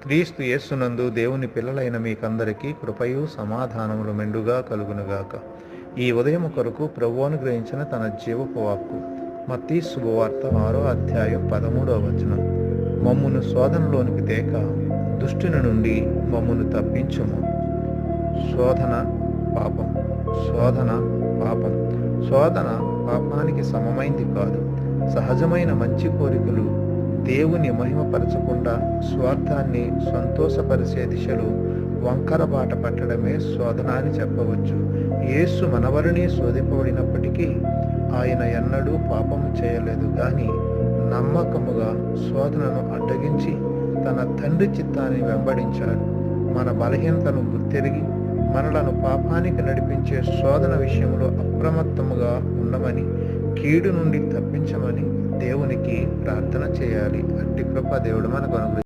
క్రీస్తు యేస్సునందు దేవుని పిల్లలైన మీకందరికీ కృపయు సమాధానములు మెండుగా కలుగునుగాక. ఈ ఉదయం కొరకు ప్రభువు అనుగ్రహించిన తన జీవపు వాక్కు మత్తయి శుభవార్త 6వ అధ్యాయం 13వ వచనం. మమ్మును శోధనలోనికి తేక దుష్టుని నుండి మమ్మును తప్పించుము. శోధన పాపం, శోధన పాపం. శోధన పాపానికి సమమైంది కాదు. సహజమైన మంచి కోరికలు దేవుని మహిమపరచకుండా స్వార్థాన్ని సంతోషపరిచే దిశలో వంకర బాట పట్టడమే శోధన అని చెప్పవచ్చు. యేసు మనవరిని శోధింపబడినప్పటికీ ఆయన ఎన్నడూ పాపము చేయలేదు, కానీ నమ్మకముగా శోధనను అడ్డగించి తన తండ్రి చిత్తాన్ని వెంబడించాడు. మన బలహీనతను గుర్తెరిగి మనలను పాపానికి నడిపించే శోధన విషయంలో అప్రమత్తముగా ఉండమని, కీడు నుండి తప్పించమని దేవునికి ప్రార్థన చేయాలి. అట్టి కృప దేవుడు మనకు అనుగ్రహించాలి.